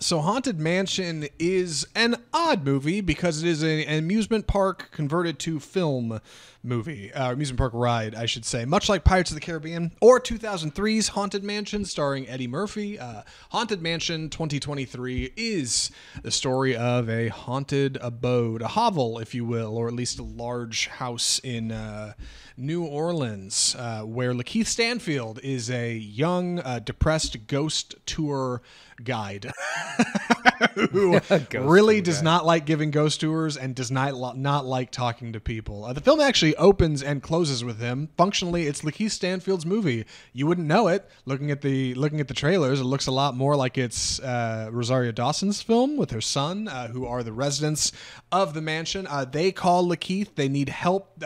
So Haunted Mansion is an odd movie because it is an amusement park converted to film movie, amusement park ride, I should say. Much like Pirates of the Caribbean or 2003's Haunted Mansion starring Eddie Murphy, Haunted Mansion 2023 is the story of a haunted abode, a hovel, if you will, or at least a large house in New Orleans, where Lakeith Stanfield is a young, depressed ghost tour guide who really does not like giving ghost tours and does not like talking to people. The film actually opens and closes with him. Functionally, it's Lakeith Stanfield's movie. You wouldn't know it looking at the trailers. It looks a lot more like it's Rosario Dawson's film with her son, who are the residents of the mansion. They call Lakeith. They need help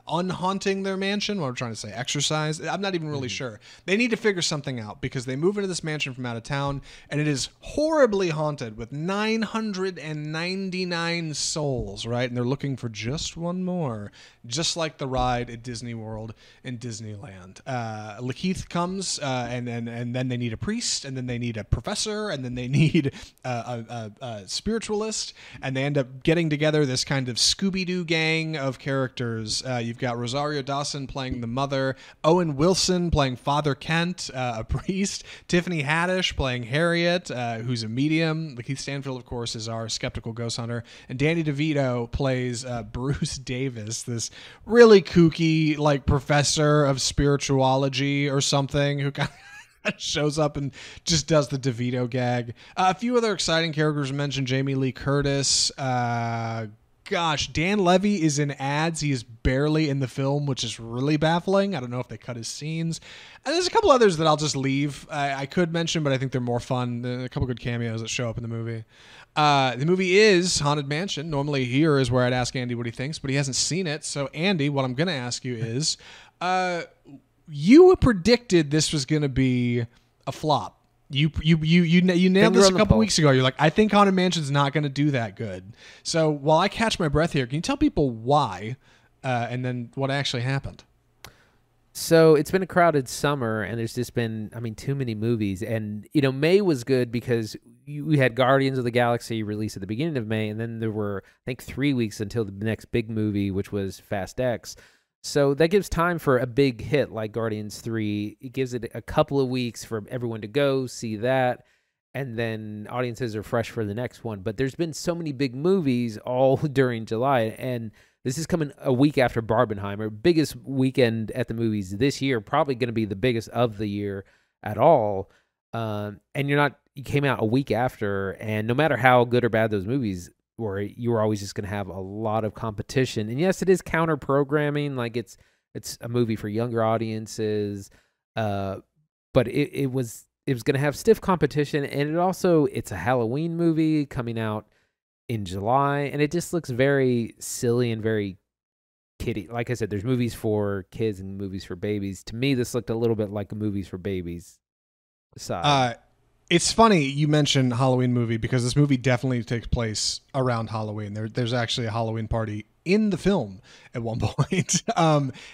unhaunting their mansion. What I'm trying to say, exercise. I'm not even really sure. They need to figure something out because they move into this mansion from out of town, and it is horribly haunted with 999 souls, right? And they're looking for just one more, just like the ride at Disney World and Disneyland. Lakeith comes, and then they need a priest, and then they need a professor, and then they need a spiritualist, and they end up getting together this kind of Scooby-Doo gang of characters. You've got Rosario Dawson playing the mother, Owen Wilson playing Father Kent, a priest, Tiffany Haddish playing Harriet, who's a medium. Lakeith Stanfield, of course, is our skeptical ghost hunter. And Danny DeVito plays Bruce Davis, this really kooky, like, professor of spirituology or something who kind of shows up and just does the DeVito gag. A few other exciting characters mentioned. Jamie Lee Curtis. Dan Levy is in ads. He is barely in the film, which is really baffling. I don't know if they cut his scenes. And there's a couple others that I'll just leave. I could mention, but I think they're more fun. There are a couple good cameos that show up in the movie. The movie is Haunted Mansion. Normally here is where I'd ask Andy what he thinks, but he hasn't seen it. So Andy, what I'm going to ask you is, you predicted this was going to be a flop. You nailed this a couple weeks ago. You're like, I think Haunted Mansion's not going to do that good. So while I catch my breath here, can you tell people why and then what actually happened? So it's been a crowded summer, and there's just been, too many movies. And, May was good because we had Guardians of the Galaxy released at the beginning of May, and then there were, I think, 3 weeks until the next big movie, which was Fast X. So that gives time for a big hit like Guardians 3. It gives it a couple of weeks for everyone to go see that, and then audiences are fresh for the next one. But there's been so many big movies all during July, and this is coming a week after Barbenheimer. Biggest weekend at the movies this year, probably going to be the biggest of the year at all. And you came out a week after, and no matter how good or bad those movies were, you were always just going to have a lot of competition. And yes, it is counter programming, like it's a movie for younger audiences, but it was going to have stiff competition, and it's a Halloween movie coming out in July, and it just looks very silly and very kiddie. Like I said, there's movies for kids and movies for babies. To me, this looked a little bit like a movies for babies side. It's funny you mentioned Halloween movie because this movie definitely takes place around Halloween. There's actually a Halloween party in the film at one point.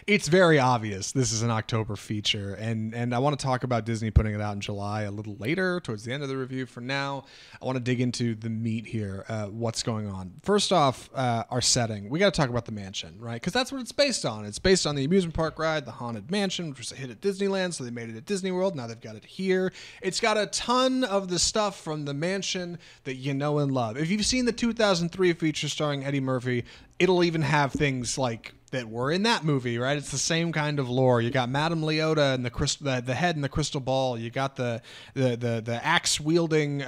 It's very obvious this is an October feature, and I want to talk about Disney putting it out in July a little later, towards the end of the review. For now, I want to dig into the meat here, what's going on. First off, our setting. We got to talk about the mansion, right? Because that's what it's based on. It's based on the amusement park ride, the Haunted Mansion, which was a hit at Disneyland, so they made it at Disney World. Now they've got it here. It's got a ton of the stuff from the mansion that you know and love. If you've seen the 2003 feature starring Eddie Murphy, it'll even have things like that were in that movie, right? It's the same kind of lore. You got Madame Leota and the head in the crystal ball. You got the axe wielding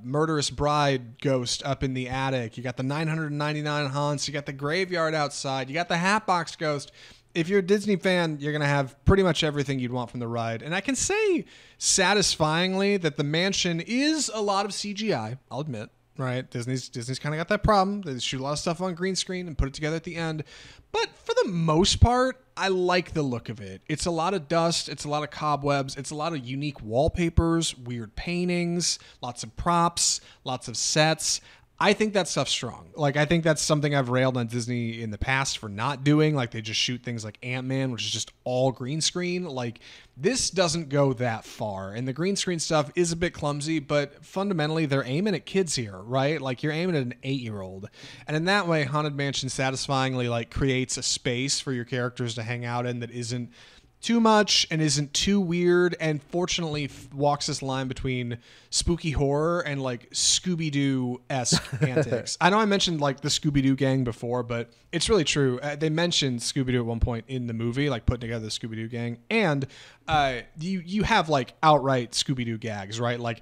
murderous bride ghost up in the attic. You got the 999 haunts. You got the graveyard outside. You got the Hatbox ghost. If you're a Disney fan, you're going to have pretty much everything you'd want from the ride. And I can say satisfyingly that the mansion is a lot of CGI, I'll admit. Right, Disney's kind of got that problem. They shoot a lot of stuff on green screen and put it together at the end. But for the most part, I like the look of it. It's a lot of dust. It's a lot of cobwebs. It's a lot of unique wallpapers, weird paintings, lots of props, lots of sets. I think that stuff's strong. Like, I think that's something I've railed on Disney in the past for not doing. Like, they just shoot things like Ant-Man, which is just all green screen. Like, this doesn't go that far. And the green screen stuff is a bit clumsy, but fundamentally, they're aiming at kids here, right? Like, you're aiming at an 8-year-old. And in that way, Haunted Mansion satisfyingly, like, creates a space for your characters to hang out in that isn't too much and isn't too weird, and fortunately walks this line between spooky horror and like Scooby-Doo-esque antics. I know I mentioned like the Scooby-Doo gang before, but it's really true. They mentioned Scooby-Doo at one point in the movie, like putting together the Scooby-Doo gang, and you have like outright Scooby-Doo gags, right? Like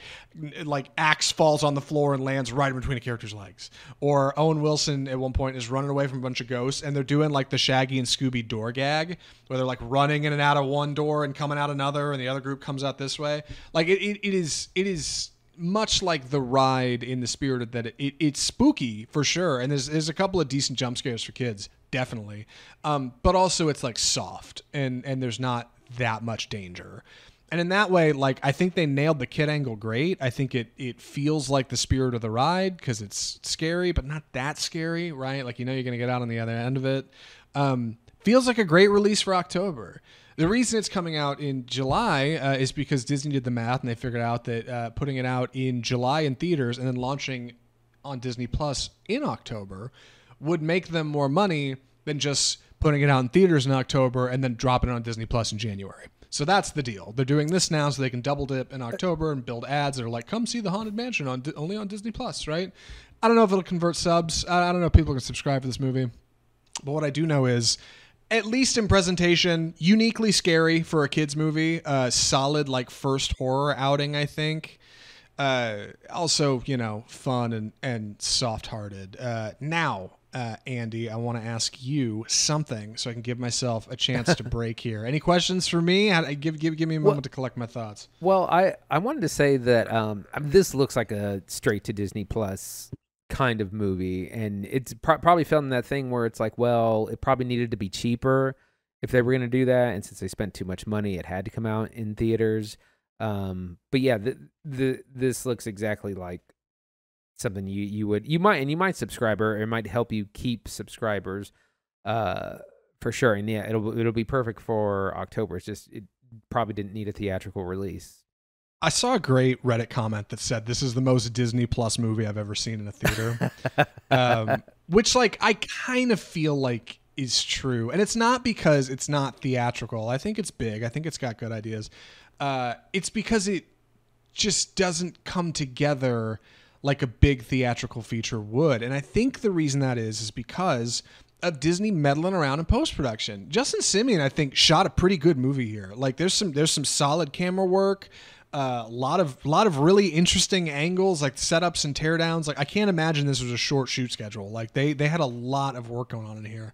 axe falls on the floor and lands right in between a character's legs, or Owen Wilson at one point is running away from a bunch of ghosts, and they're doing like the Shaggy and Scooby door gag, where they're like running in and out of one door and coming out another, and the other group comes out this way. Like it is much like the ride in the spirit of that it's spooky for sure, and there's a couple of decent jump scares for kids, definitely, but also it's like soft and there's not that much danger. And in that way, like, I think they nailed the kid angle great. I think it feels like the spirit of the ride because it's scary, but not that scary, right? Like, you know, you're going to get out on the other end of it. Feels like a great release for October. The reason it's coming out in July is because Disney did the math and they figured out that putting it out in July in theaters and then launching on Disney Plus in October would make them more money than just putting it out in theaters in October and then dropping it on Disney Plus in January. So that's the deal. They're doing this now so they can double dip in October and build ads that are like, come see the Haunted Mansion only on Disney Plus, right? I don't know if it'll convert subs. I don't know if people can subscribe for this movie. But what I do know is, at least in presentation, uniquely scary for a kids movie. Solid, like, first horror outing, I think. Also, you know, fun and soft-hearted. Now, Andy, I want to ask you something so I can give myself a chance to break here. Any questions for me? Give me a moment to collect my thoughts. Well, I wanted to say that this looks like a straight to Disney Plus kind of movie, and it's probably felt in that thing where it's like, well, it probably needed to be cheaper if they were going to do that, and since they spent too much money, it had to come out in theaters. But yeah, this looks exactly like something you might subscribe, or it might help you keep subscribers for sure. And yeah, it'll be perfect for October. It's just it probably didn't need a theatrical release. I saw a great Reddit comment that said this is the most Disney Plus movie I've ever seen in a theater, which, like, I kind of feel like is true. And it's not because it's not theatrical. I think it's big. I think it's got good ideas. It's because it just doesn't come together like a big theatrical feature would. And I think the reason that is because of Disney meddling around in post-production. Justin Simien, I think, shot a pretty good movie here. Like, there's some solid camera work. A lot of really interesting angles, like setups and teardowns. Like, I can't imagine this was a short shoot schedule. Like, they had a lot of work going on in here.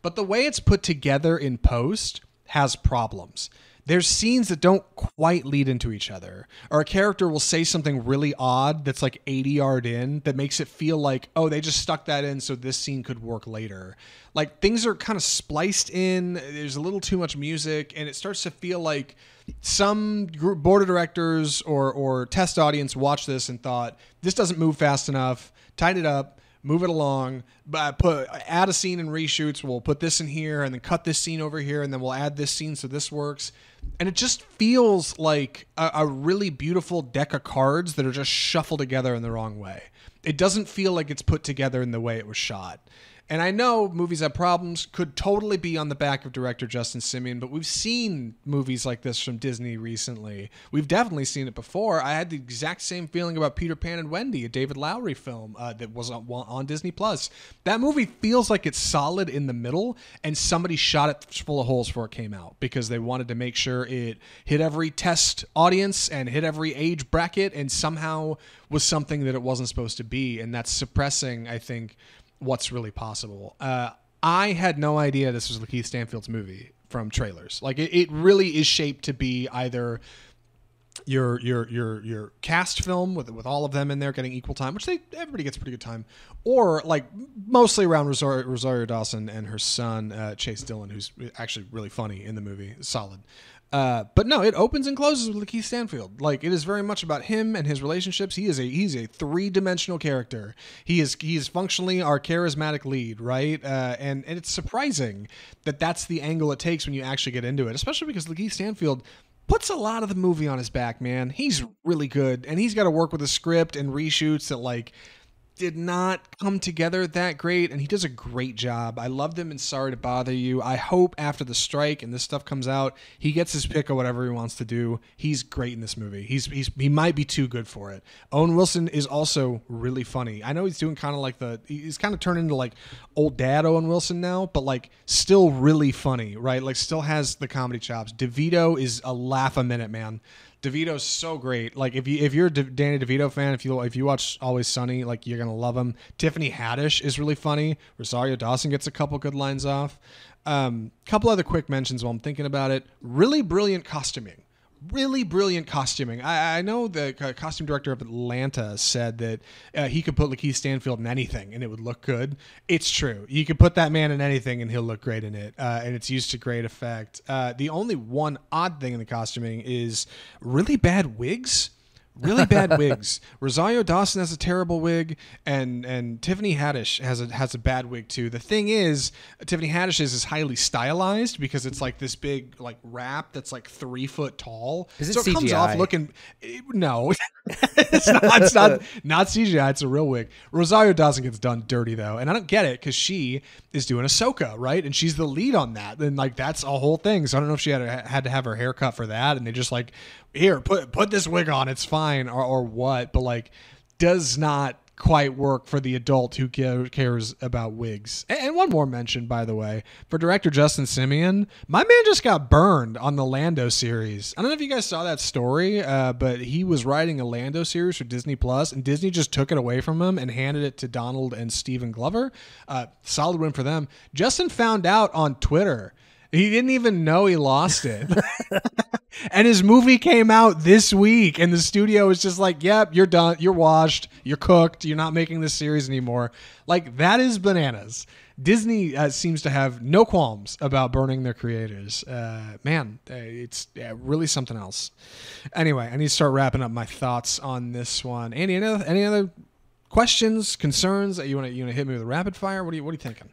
But the way it's put together in post has problems. There's scenes that don't quite lead into each other, or a character will say something really odd that's like 80 yards in that makes it feel like, oh, they just stuck that in so this scene could work later. Like, things are kind of spliced in. There's a little too much music, and it starts to feel like some board of directors or test audience watched this and thought, this doesn't move fast enough, tighten it up, move it along, add a scene and reshoots. We'll put this in here and then cut this scene over here, and then we'll add this scene so this works. And it just feels like a really beautiful deck of cards that are just shuffled together in the wrong way. It doesn't feel like it's put together in the way it was shot. And I know movies have problems, could totally be on the back of director Justin Simien, but we've seen movies like this from Disney recently. We've definitely seen it before. I had the exact same feeling about Peter Pan and Wendy, a David Lowery film that was on Disney Plus. That movie feels like it's solid in the middle, and somebody shot it full of holes before it came out because they wanted to make sure it hit every test audience and hit every age bracket, and somehow was something that it wasn't supposed to be, and that's suppressing, I think, what's really possible. I had no idea this was Lakeith Stanfield's movie from trailers. Like, it really is shaped to be either your cast film with all of them in there getting equal time, which everybody gets pretty good time, or like mostly around Rosario Dawson and her son Chase Dillon, who's actually really funny in the movie, solid. But no, it opens and closes with Lakeith Stanfield. Like, it is very much about him and his relationships. He's a three-dimensional character. He is functionally our charismatic lead, right? And it's surprising that that's the angle it takes when you actually get into it, especially because Lakeith Stanfield puts a lot of the movie on his back, man. He's really good, and he's got to work with a script and reshoots that, like, did not come together that great, and he does a great job. I loved him in Sorry to Bother You. I hope after the strike and this stuff comes out, he gets his pick of whatever he wants to do. He's great in this movie. He might be too good for it. Owen Wilson is also really funny. I know he's doing kind of like he's kind of turned into like old dad Owen Wilson now, but like still really funny, right? Like still has the comedy chops. DeVito is a laugh a minute, man. DeVito's so great. Like if you're a Danny DeVito fan, if you watch Always Sunny, like you're gonna love him. Tiffany Haddish is really funny. Rosario Dawson gets a couple good lines off. Couple other quick mentions while I'm thinking about it. Really brilliant costuming. I know the costume director of Atlanta said that he could put Lakeith Stanfield in anything and it would look good. It's true. You could put that man in anything and he'll look great in it, and it's used to great effect. The only one odd thing in the costuming is really bad wigs. Rosario Dawson has a terrible wig, and Tiffany Haddish has a bad wig too. The thing is, Tiffany Haddish is highly stylized because it's like this big like wrap that's like 3 foot tall. Is it so it CGI? comes off looking no. It's not CGI. It's a real wig. Rosario Dawson gets done dirty though, and I don't get it because she is doing Ahsoka, right? And she's the lead on that, and like that's a whole thing. So I don't know if she had to have her hair cut for that, and they just like, here, put this wig on, it's fine, or what, but like does not quite work for the adult who cares about wigs. And one more mention, by the way, for director Justin Simien, my man just got burned on the Lando series. I don't know if you guys saw that story, but he was writing a Lando series for Disney Plus, and Disney just took it away from him and handed it to Donald and Stephen Glover. Solid win for them. Justin found out on Twitter. He didn't even know he lost it. And his movie came out this week, and the studio was just like, yep, you're done. You're washed. You're cooked. You're not making this series anymore. Like, that is bananas. Disney seems to have no qualms about burning their creators. It's really something else. Anyway, I need to start wrapping up my thoughts on this one. Andy, any other questions, concerns that you want to hit me with a rapid fire? What are you thinking?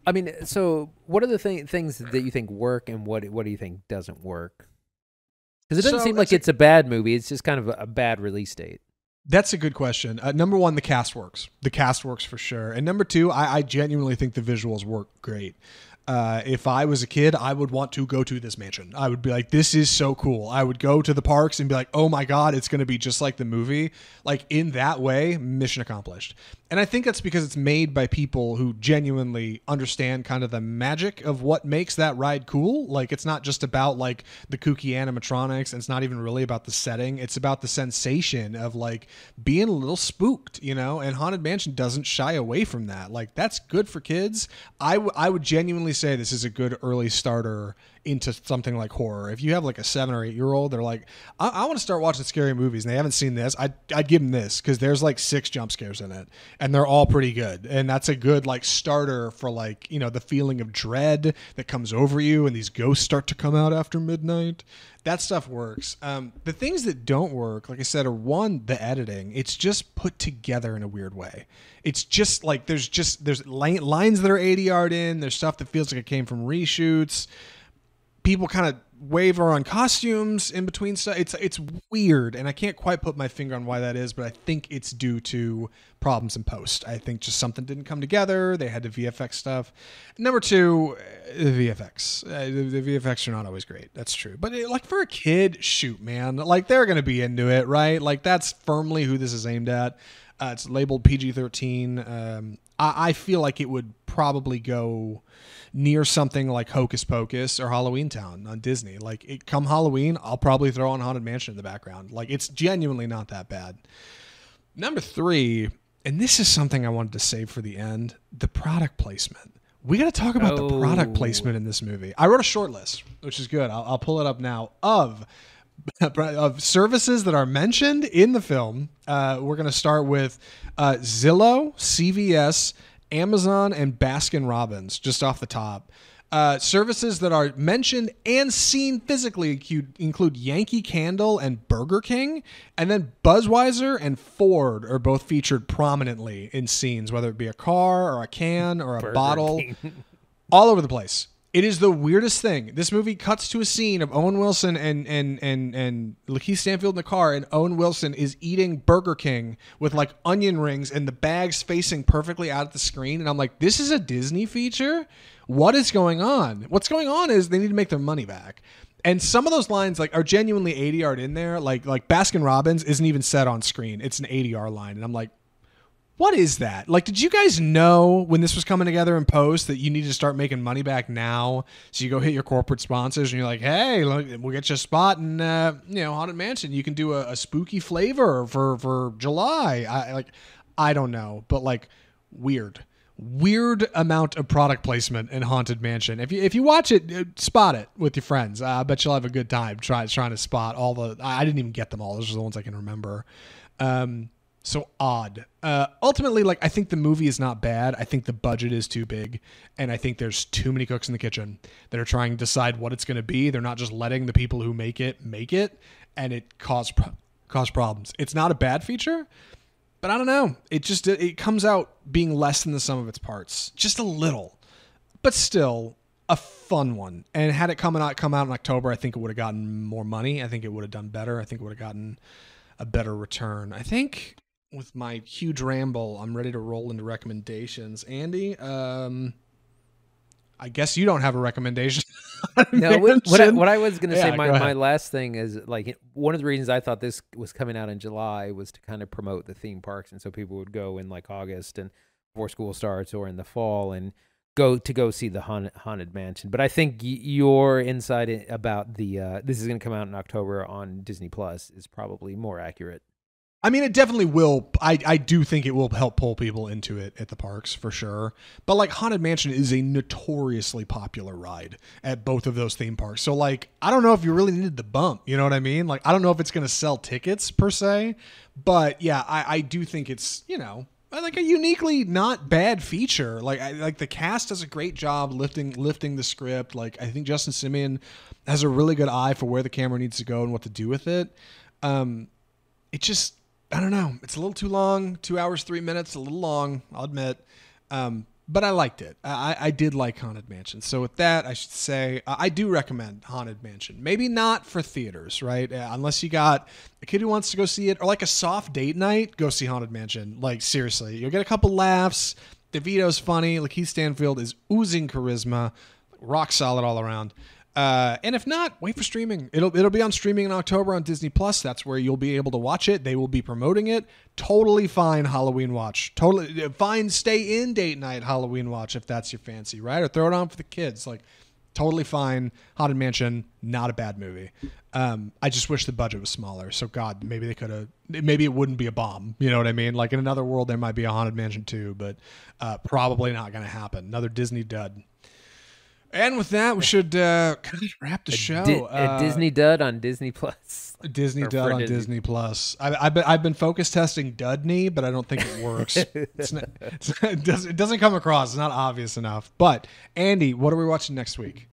I mean, so what are the things that you think work, and what do you think doesn't work? Because it doesn't seem like it's a bad movie. It's just kind of a bad release date. That's a good question. Number one, the cast works. The cast works for sure. And number two, I genuinely think the visuals work great. If I was a kid, I would want to go to this mansion. I would be like, this is so cool. I would go to the parks and be like, oh my God, it's going to be just like the movie. Like in that way, mission accomplished. And I think that's because it's made by people who genuinely understand kind of the magic of what makes that ride cool. Like it's not just about like the kooky animatronics. And it's not even really about the setting. It's about the sensation of like being a little spooked, you know, and Haunted Mansion doesn't shy away from that. Like that's good for kids. I would genuinely say this is a good early starter into something like horror. If you have like a 7 or 8 year old, they're like, I want to start watching scary movies and they haven't seen this, I'd give them this because there's like 6 jump scares in it and they're all pretty good. And that's a good like starter for like, you know, the feeling of dread that comes over you and these ghosts start to come out after midnight. That stuff works. The things that don't work, like I said, are one, the editing. It's just put together in a weird way. It's just like there's lines that are ADR'd in. There's stuff that feels like it came from reshoots. People kind of waver on costumes in between stuff. It's weird, and I can't quite put my finger on why that is, but I think it's due to problems in post. I think just something didn't come together. They had the VFX stuff. Number two, the VFX. The VFX are not always great. That's true. But like for a kid, shoot, man. Like they're going to be into it, right? Like that's firmly who this is aimed at. It's labeled PG-13. I feel like it would probably go near something like Hocus Pocus or Halloween Town on Disney. Like come Halloween, I'll probably throw on Haunted Mansion in the background. Like it's genuinely not that bad. Number 3, and this is something I wanted to save for the end, the product placement. We got to talk about the product placement in this movie. I wrote a short list, which is good. I'll pull it up now of services that are mentioned in the film. We're going to start with Zillow, CVS, Amazon, and Baskin Robbins, just off the top. Services that are mentioned and seen physically include Yankee Candle and Burger King, and then Budweiser and Ford are both featured prominently in scenes, whether it be a car or a can or a Burger bottle, King. all over the place. It is the weirdest thing. This movie cuts to a scene of Owen Wilson and Lakeith Stanfield in the car, and Owen Wilson is eating Burger King with like onion rings and the bags facing perfectly out at the screen. And I'm like, this is a Disney feature? What is going on? What's going on is they need to make their money back. And some of those lines like are genuinely ADR'd in there. Like Baskin Robbins isn't even said on screen. It's an ADR line. And I'm like, what is that? Like, did you guys know when this was coming together in post that you need to start making money back now? So you go hit your corporate sponsors and you're like, hey, look, we'll get you a spot in, Haunted Mansion. You can do a spooky flavor for July. I don't know, but like weird amount of product placement in Haunted Mansion. If you watch it, spot it with your friends. I bet you'll have a good time trying to spot all the, I didn't even get them all. Those are the ones I can remember. So odd. Ultimately, like, I think the movie is not bad. I think the budget is too big, and I think there's too many cooks in the kitchen that are trying to decide what it's going to be. They're not just letting the people who make it, and it cause problems. It's not a bad feature, but I don't know. It comes out being less than the sum of its parts, just a little, but still a fun one. And had it come out in October, I think it would have gotten more money. I think it would have done better. I think it would have gotten a better return. I think. With my huge ramble, I'm ready to roll into recommendations. Andy, I guess you don't have a recommendation. No, what I was going to say, go my ahead. last thing is, like, one of the reasons I thought this was coming out in July was to kind of promote the theme parks, and so people would go in like August and before school starts, or in the fall, and go see the Haunted Mansion. But I think your insight about the this is going to come out in October on Disney Plus is probably more accurate. I mean, it definitely will. I do think it will help pull people into it at the parks for sure. But like Haunted Mansion is a notoriously popular ride at both of those theme parks. So like, I don't know if you really needed the bump. You know what I mean? Like, I don't know if it's going to sell tickets per se. But yeah, I do think it's, like a uniquely not bad feature. Like the cast does a great job lifting the script. Like, I think Justin Simien has a really good eye for where the camera needs to go and what to do with it. It just, I don't know. It's a little too long. 2 hours, 3 minutes, a little long, I'll admit. But I liked it. I did like Haunted Mansion. So with that, I should say I do recommend Haunted Mansion. Maybe not for theaters, right? Unless you got a kid who wants to go see it, or like a soft date night, go see Haunted Mansion. Like, seriously, you'll get a couple laughs. DeVito's funny. Lakeith Stanfield is oozing charisma. Rock solid all around. And if not, wait for streaming. It'll be on streaming in October on Disney Plus. That's where you'll be able to watch it. They will be promoting it. Totally fine Halloween watch. Totally fine stay in date night Halloween watch if that's your fancy, right? Or throw it on for the kids. Like, totally fine. Haunted Mansion, not a bad movie. I just wish the budget was smaller. So God, maybe it wouldn't be a bomb. You know what I mean? Like, in another world, there might be a Haunted Mansion 2, but probably not going to happen. Another Disney dud. And with that, we should kind of wrap the show. A Disney dud on Disney Plus. A Disney dud on Disney Plus. I've been focus testing Dudney, but I don't think it works. It doesn't come across. It's not obvious enough. But Andy, what are we watching next week?